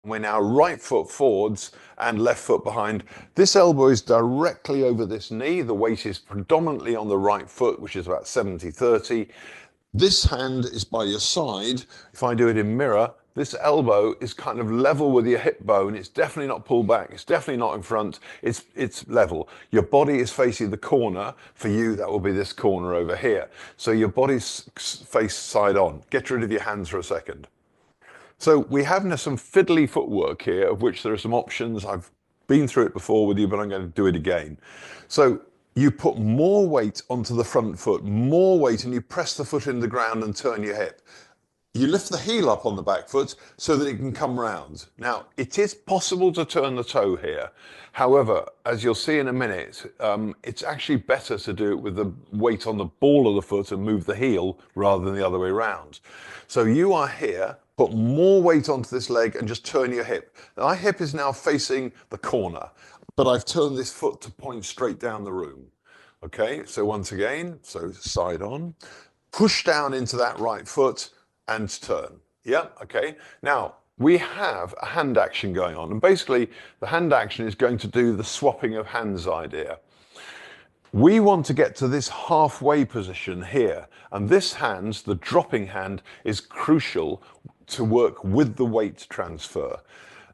We're now right foot forwards and left foot behind. This elbow is directly over this knee. The weight is predominantly on the right foot, which is about 70-30. This hand is by your side. If I do it in mirror, this elbow is kind of level with your hip bone. It's definitely not pulled back. It's definitely not in front. It's level. Your body is facing the corner. For you, that will be this corner over here. So your body's face side on. Get rid of your hands for a second. So we have now some fiddly footwork here, of which there are some options. I've been through it before with you, but I'm going to do it again. So you put more weight onto the front foot, more weight, and you press the foot in the ground and turn your hip. You lift the heel up on the back foot so that it can come round. Now, it is possible to turn the toe here. However, as you'll see in a minute, it's actually better to do it with the weight on the ball of the foot and move the heel rather than the other way around. So you are here, put more weight onto this leg and just turn your hip. My hip is now facing the corner, but I've turned this foot to point straight down the room. Okay, so once again, so side on, push down into that right foot, and turn. Yeah, okay. Now, we have a hand action going on. And basically, the hand action is going to do the swapping of hands idea. We want to get to this halfway position here. And this hand, the dropping hand, is crucial to work with the weight transfer,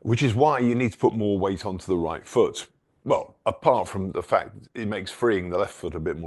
which is why you need to put more weight onto the right foot. Well, apart from the fact it makes freeing the left foot a bit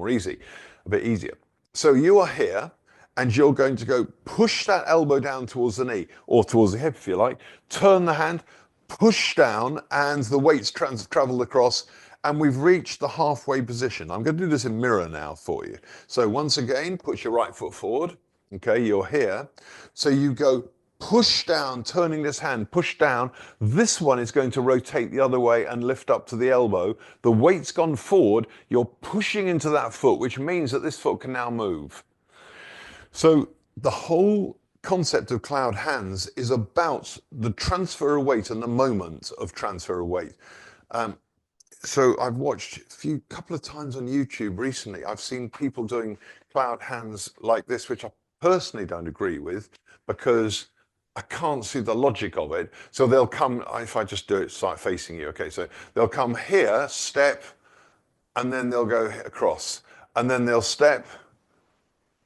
easier. So you are here, and you're going to go push that elbow down towards the knee, or towards the hip if you like, turn the hand, push down, and the weight's traveled across, and we've reached the halfway position. I'm going to do this in mirror now for you. So once again, put your right foot forward. Okay, you're here. So you go push down, turning this hand, push down. This one is going to rotate the other way and lift up to the elbow. The weight's gone forward. You're pushing into that foot, which means that this foot can now move. So the whole concept of cloud hands is about the transfer of weight and the moment of transfer of weight. So I've watched a couple of times on YouTube recently. I've seen people doing cloud hands like this, which I personally don't agree with because I can't see the logic of it. So they'll come, if I just do it, start facing you. Okay, so they'll come here, step, and then they'll go across, and then they'll step,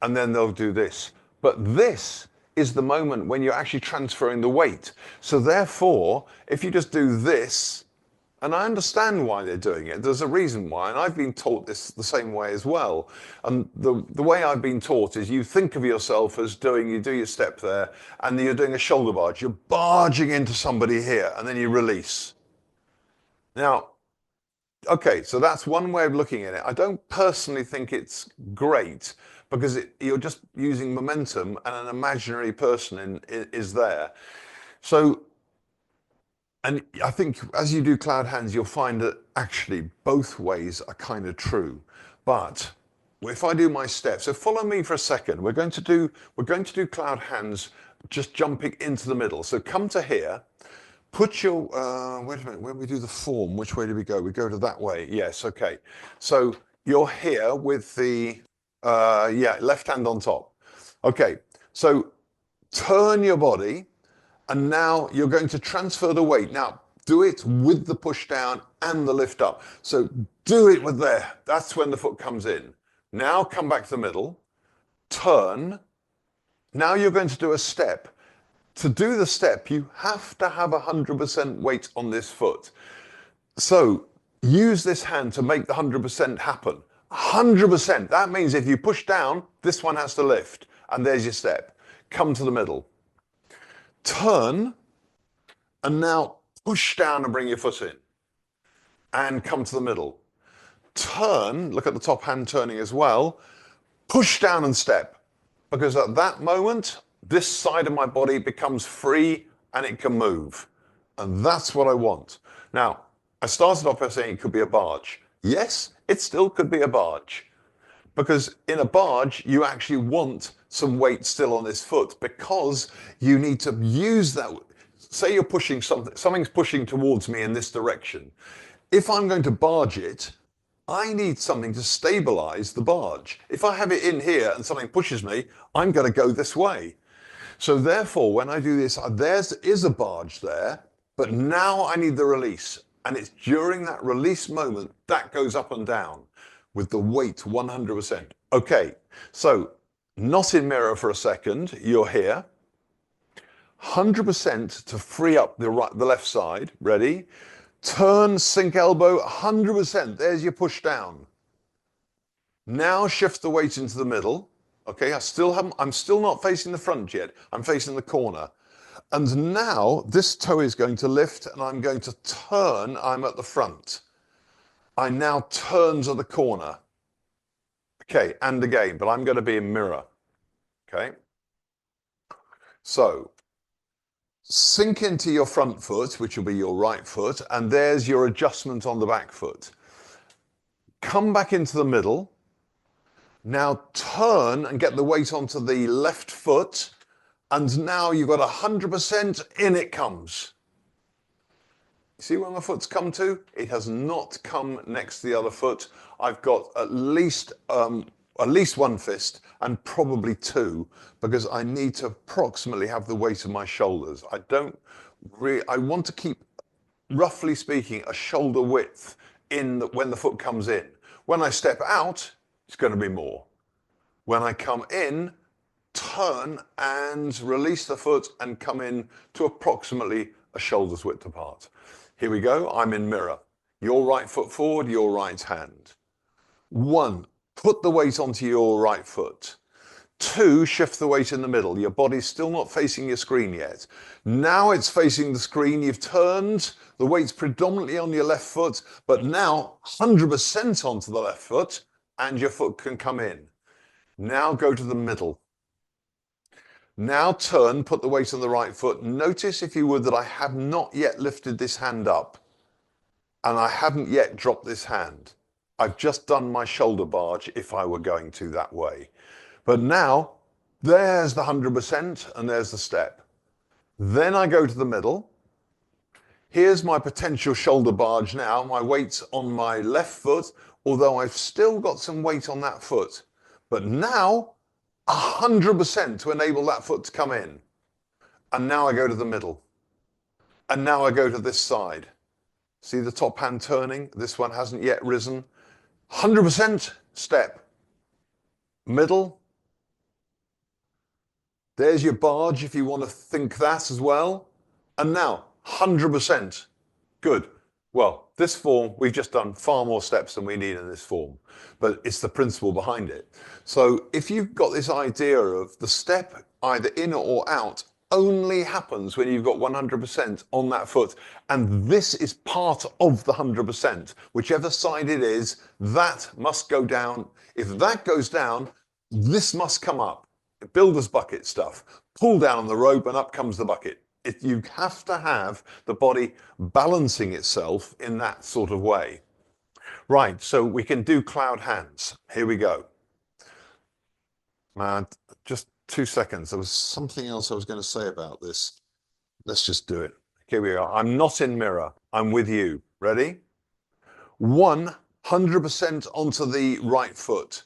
and then they'll do this. But this is the moment when you're actually transferring the weight. So therefore, if you just do this, and I understand why they're doing it, there's a reason why, and I've been taught this the same way as well. And the way I've been taught is you think of yourself as you do your step there, and you're doing a shoulder barge. You're barging into somebody here, and then you release. Now, okay, so that's one way of looking at it. I don't personally think it's great, because you're just using momentum and an imaginary person is there. So, and I think as you do cloud hands, you'll find that actually both ways are kind of true. But if I do my steps, so follow me for a second. We're going to do cloud hands, just jumping into the middle. So come to here, put your, wait a minute, when we do the form, which way do we go? We go to that way. Yes, okay. So you're here with the, left hand on top. Okay, so turn your body, and now you're going to transfer the weight. Now, do it with the push down and the lift up. So do it with there. That's when the foot comes in. Now come back to the middle, turn. Now you're going to do a step. To do the step, you have to have 100% weight on this foot. So use this hand to make the 100% happen. 100%. That means if you push down, this one has to lift. And there's your step. Come to the middle. Turn. And now push down and bring your foot in. And come to the middle. Turn. Look at the top hand turning as well. Push down and step. Because at that moment, this side of my body becomes free and it can move. And that's what I want. Now, I started off by saying it could be a barge. Yes, it still could be a barge. Because in a barge, you actually want some weight still on this foot because you need to use that. Say you're pushing something's pushing towards me in this direction. If I'm going to barge it, I need something to stabilize the barge. If I have it in here and something pushes me, I'm going to go this way. So therefore, when I do this, there is a barge there, But now I need the release. And it's during that release moment that goes up and down with the weight 100%. Okay, so not in mirror for a second. You're here. 100% to free up the left side. Ready? Turn, sink elbow, 100%. There's your push down. Now shift the weight into the middle. Okay, I'm still not facing the front yet. I'm facing the corner. And now this toe is going to lift and I'm going to turn. I'm at the front. I now turn to the corner. Okay, and again, but I'm going to be in mirror. Okay. So sink into your front foot, which will be your right foot, and there's your adjustment on the back foot. Come back into the middle. Now turn and get the weight onto the left foot. And now you've got 100%, in it comes. See where my foot's come to? It has not come next to the other foot. I've got at least one fist and probably two because I need to approximately have the weight of my shoulders. I want to keep, roughly speaking, a shoulder width when the foot comes in. When I step out, it's going to be more. When I come in, turn and release the foot and come in to approximately a shoulder's width apart. Here we go. I'm in mirror. Your right foot forward, your right hand. 1, put the weight onto your right foot. 2, shift the weight in the middle. Your body's still not facing your screen yet. Now it's facing the screen. You've turned. The weight's predominantly on your left foot, but now 100% onto the left foot and your foot can come in. Now go to the middle. Now turn, put the weight on the right foot. Notice, if you would, that I have not yet lifted this hand up and I haven't yet dropped this hand. I've just done my shoulder barge if I were going to that way. But now, there's the 100% and there's the step. Then I go to the middle. Here's my potential shoulder barge now. My weight's on my left foot, although I've still got some weight on that foot. But now, 100% to enable that foot to come in. And now I go to the middle. And now I go to this side. See the top hand turning? This one hasn't yet risen. 100% step. Middle. There's your barge if you want to think that as well. And now, 100%. Good. Well, this form, we've just done far more steps than we need in this form, but it's the principle behind it. So if you've got this idea of the step either in or out only happens when you've got 100% on that foot, and this is part of the 100%, whichever side it is, that must go down. If that goes down, this must come up. Builder's bucket stuff. Pull down on the rope and up comes the bucket. You have to have the body balancing itself in that sort of way. Right, so we can do cloud hands. Here we go. Just 2 seconds. There was something else I was going to say about this. Let's just do it. Here we are. I'm not in mirror. I'm with you. Ready? 100% onto the right foot.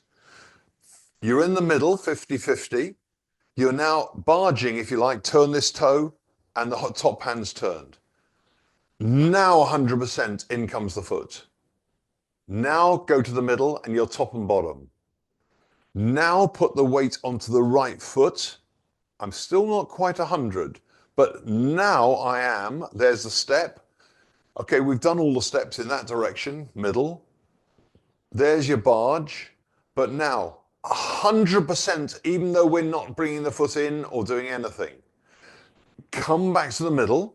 You're in the middle, 50-50. You're now barging, if you like, turn this toe, and the top hand's turned. Now 100% in comes the foot. Now go to the middle and you're top and bottom. Now put the weight onto the right foot. I'm still not quite 100, but now I am. There's the step. Okay, we've done all the steps in that direction, middle. There's your barge, but now 100%, even though we're not bringing the foot in or doing anything. Come back to the middle,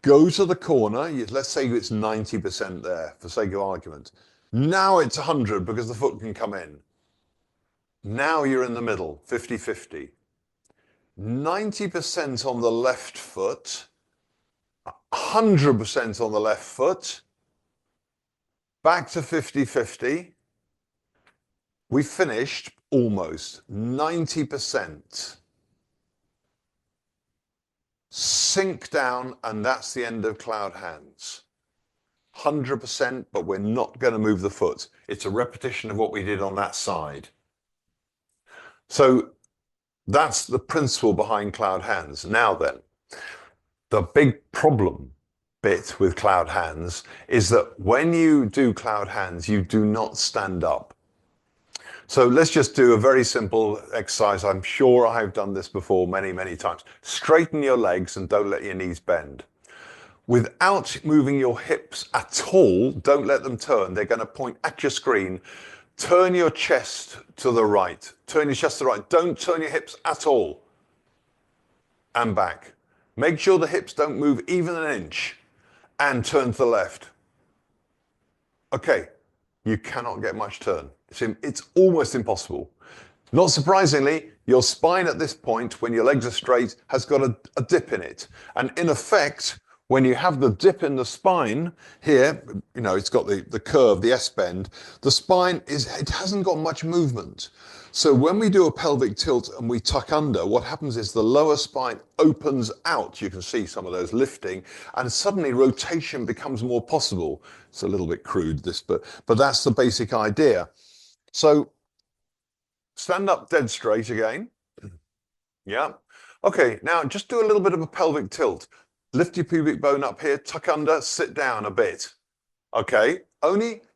go to the corner. Let's say it's 90% there for sake of argument. Now it's 100 because the foot can come in. Now you're in the middle, 50-50. 90% on the left foot, 100% on the left foot, back to 50-50. We finished almost 90%. Sink down, and that's the end of cloud hands. 100%, but we're not going to move the foot. It's a repetition of what we did on that side. So that's the principle behind cloud hands. Now then, The big problem bit with cloud hands is that when you do cloud hands, you do not stand up. So let's just do a very simple exercise. I'm sure I've done this before many, many times. Straighten your legs and don't let your knees bend. Without moving your hips at all, don't let them turn. They're going to point at your screen. Turn your chest to the right. Turn your chest to the right. Don't turn your hips at all. And back. Make sure the hips don't move even an inch. And turn to the left. Okay, you cannot get much turn. It's almost impossible. Not surprisingly, your spine at this point, when your legs are straight, has got a dip in it. And in effect, when you have the dip in the spine here, it's got the curve, the S-bend, the spine it hasn't got much movement. So when we do a pelvic tilt and we tuck under, what happens is the lower spine opens out. You can see some of those lifting, and suddenly rotation becomes more possible. It's a little bit crude, this, but that's the basic idea. So stand up dead straight again. Yeah. Okay, now just do a little bit of a pelvic tilt. Lift your pubic bone up here, tuck under, sit down a bit. Okay,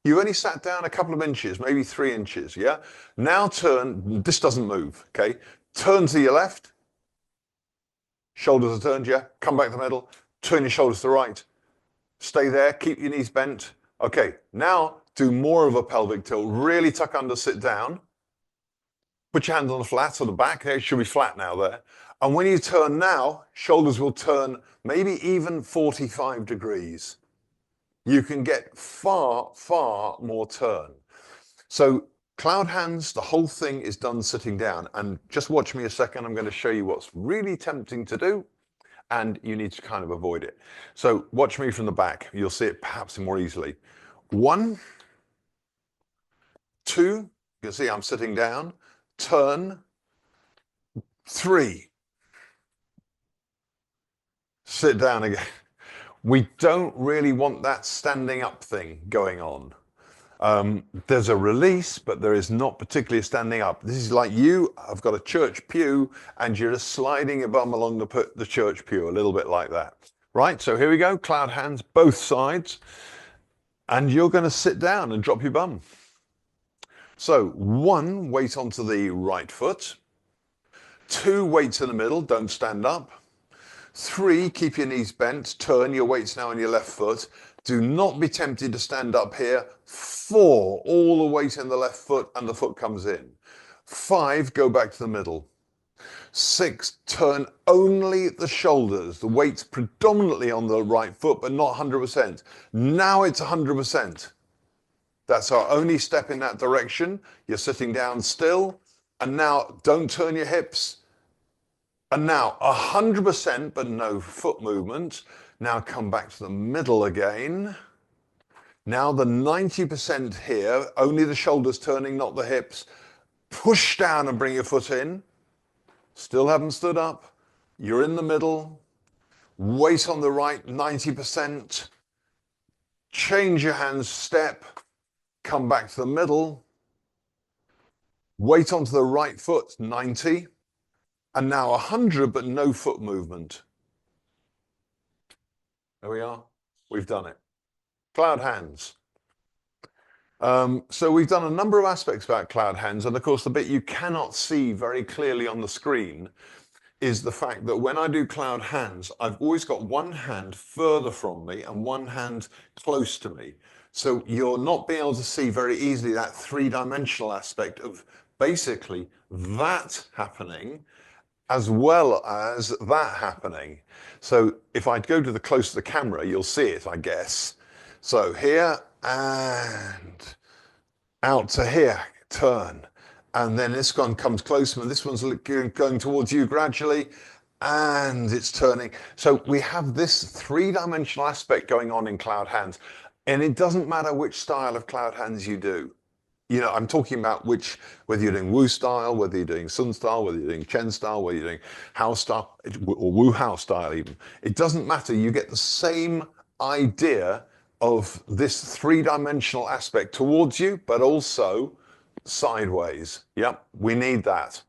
you only sat down a couple of inches, maybe 3 inches, yeah? Now turn, this doesn't move, okay? Turn to your left, shoulders are turned, yeah? Come back to the middle, turn your shoulders to the right. Stay there, keep your knees bent. Okay, now do more of a pelvic tilt, really tuck under, sit down. Put your hands on the flat or the back, it should be flat now there. And when you turn now, shoulders will turn maybe even 45 degrees. You can get far, far more turn. So cloud hands, the whole thing is done sitting down. And just watch me a second. I'm going to show you what's really tempting to do, and you need to kind of avoid it. So watch me from the back. You'll see it perhaps more easily. 1, 2, you can see I'm sitting down. Turn. 3. Sit down again. We don't really want that standing up thing going on. There's a release, but there is not particularly a standing up. This is like I've got a church pew, and you're just sliding your bum along the church pew, a little bit like that. Right, so here we go, cloud hands, both sides. And you're going to sit down and drop your bum. So 1, weight onto the right foot. 2, weights in the middle, don't stand up. 3, keep your knees bent, turn your weights now on your left foot. Do not be tempted to stand up here. 4, all the weight in the left foot and the foot comes in. 5, go back to the middle. 6, turn only the shoulders. The weight's predominantly on the right foot, but not 100%. Now it's 100%. That's our only step in that direction. You're sitting down still. And now don't turn your hips. And now 100%, but no foot movement. Now come back to the middle again. Now the 90% here, only the shoulders turning, not the hips. Push down and bring your foot in. Still haven't stood up. You're in the middle. Weight on the right, 90%. Change your hands, step. Come back to the middle. Weight onto the right foot, 90. And now 100, but no foot movement. There we are. We've done it. Cloud hands. So we've done a number of aspects about cloud hands. And of course, the bit you cannot see very clearly on the screen is the fact that when I do cloud hands, I've always got one hand further from me and one hand close to me. So you're not being able to see very easily that 3-dimensional aspect of basically that happening as well as that happening. So if I go to the close to the camera, you'll see it, I guess. So here and out to here, turn. And then this one comes closer, and this one's going towards you gradually, and it's turning. So we have this 3-dimensional aspect going on in cloud hands. And it doesn't matter which style of cloud hands you do. I'm talking about whether you're doing Wu style, whether you're doing Sun style, whether you're doing Chen style, whether you're doing Hao style, or Wu Hao style even. It doesn't matter. You get the same idea of this 3-dimensional aspect towards you, but also sideways. Yep, we need that.